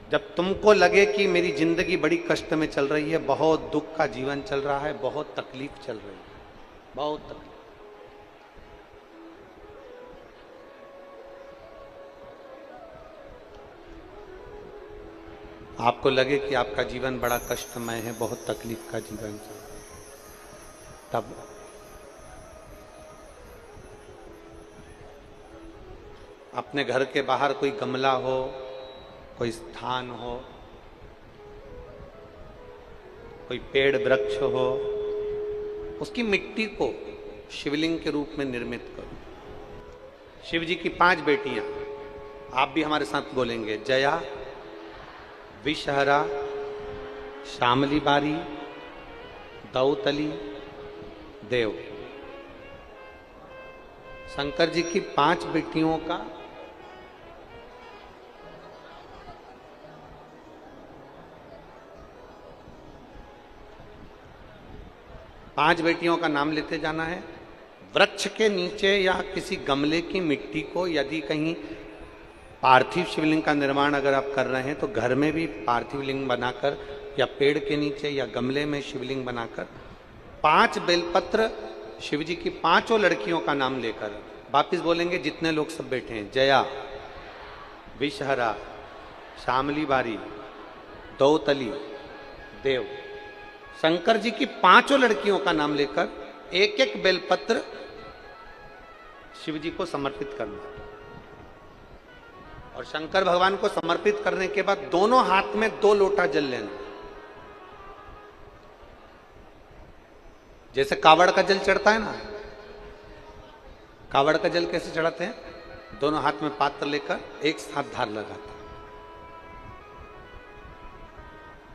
जब तुमको लगे कि मेरी जिंदगी बड़ी कष्ट में चल रही है, बहुत दुख का जीवन चल रहा है, बहुत तकलीफ चल रही है, बहुत तकलीफ, आपको लगे कि आपका जीवन बड़ा कष्टमय है, बहुत तकलीफ का जीवन चल रहा है, तब अपने घर के बाहर कोई गमला हो, कोई स्थान हो, कोई पेड़ वृक्ष हो, उसकी मिट्टी को शिवलिंग के रूप में निर्मित करो। शिव जी की 5 बेटियां, आप भी हमारे साथ बोलेंगे, जया, विषहरा, श्यामली बारी, दौतली, देव। शंकर जी की 5 बेटियों का पांच बेटियों का नाम लेते जाना है। वृक्ष के नीचे या किसी गमले की मिट्टी को, यदि कहीं पार्थिव शिवलिंग का निर्माण अगर आप कर रहे हैं तो घर में भी पार्थिव लिंग बनाकर या पेड़ के नीचे या गमले में शिवलिंग बनाकर 5 बेलपत्र शिव जी की 5 लड़कियों का नाम लेकर वापिस बोलेंगे, जितने लोग सब बैठे हैं, जया, विषहरा, श्यामली बारी, दौतली, देव। शंकर जी की 5 लड़कियों का नाम लेकर एक एक बेलपत्र शिव जी को समर्पित करना। और शंकर भगवान को समर्पित करने के बाद दोनों हाथ में 2 लोटा जल लेना। जैसे कावड़ का जल चढ़ता है ना, कावड़ का जल कैसे चढ़ाते हैं? दोनों हाथ में पात्र लेकर एक साथ धार लगाता,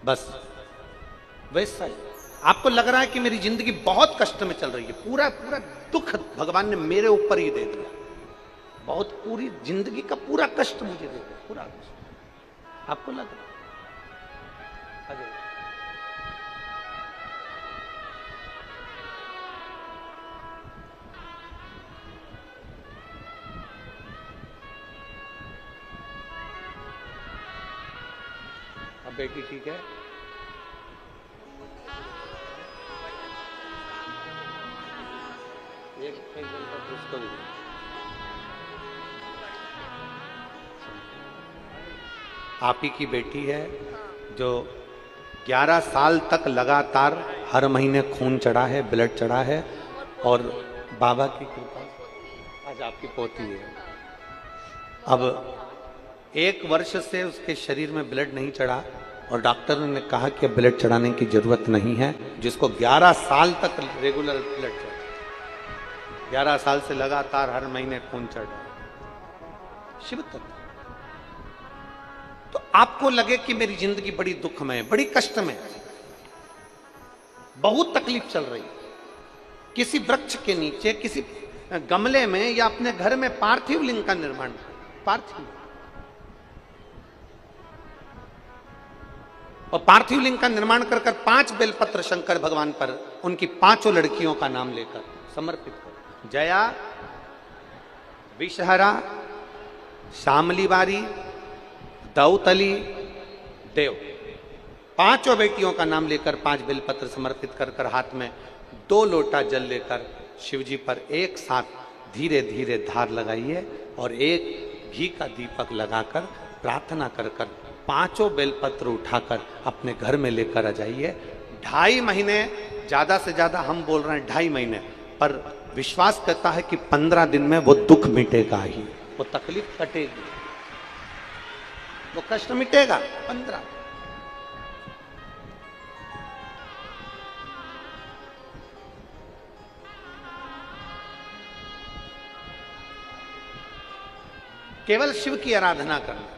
बस वैसा ही। आपको लग रहा है कि मेरी जिंदगी बहुत कष्ट में चल रही है, पूरा पूरा दुख भगवान ने मेरे ऊपर ही दे दिया, बहुत पूरी जिंदगी का पूरा कष्ट मुझे दे दिया, पूरा कष्ट आपको लग रहा है? अब बेटी ठीक है? उसको भी आप ही की बेटी है जो 11 साल तक लगातार हर महीने खून चढ़ा है, ब्लड चढ़ा है, और बाबा की कृपा आज आपकी पोती है। अब 1 वर्ष से उसके शरीर में ब्लड नहीं चढ़ा और डॉक्टर ने कहा कि ब्लड चढ़ाने की जरूरत नहीं है, जिसको 11 साल तक रेगुलर ब्लड चढ़ा, 11 साल से लगातार हर महीने खून चढ़ रहा है, शिव तत्व। तो आपको लगे कि मेरी जिंदगी बड़ी दुखमय है, बड़ी कष्ट में है, बहुत तकलीफ चल रही है, किसी वृक्ष के नीचे, किसी गमले में या अपने घर में पार्थिव लिंग का निर्माण, पार्थिव, और पार्थिव लिंग का निर्माण कर 5 बेलपत्र शंकर भगवान पर उनकी 5 लड़कियों का नाम लेकर समर्पित करो। जया, विषहरा, श्यामली बारी, दौतली, देव। 5 बेटियों का नाम लेकर 5 बेलपत्र समर्पित कर हाथ में 2 लोटा जल लेकर शिव जी पर एक साथ धीरे धीरे धार लगाइए और एक घी का दीपक लगाकर प्रार्थना कर 5 बेलपत्र उठाकर अपने घर में लेकर आ जाइए। 2.5 महीने, ज्यादा से ज्यादा हम बोल रहे हैं 2.5 महीने, पर विश्वास करता है कि 15 दिन में वो दुख मिटेगा ही, वो तकलीफ कटेगी, वो कष्ट मिटेगा 15। केवल शिव की आराधना करना।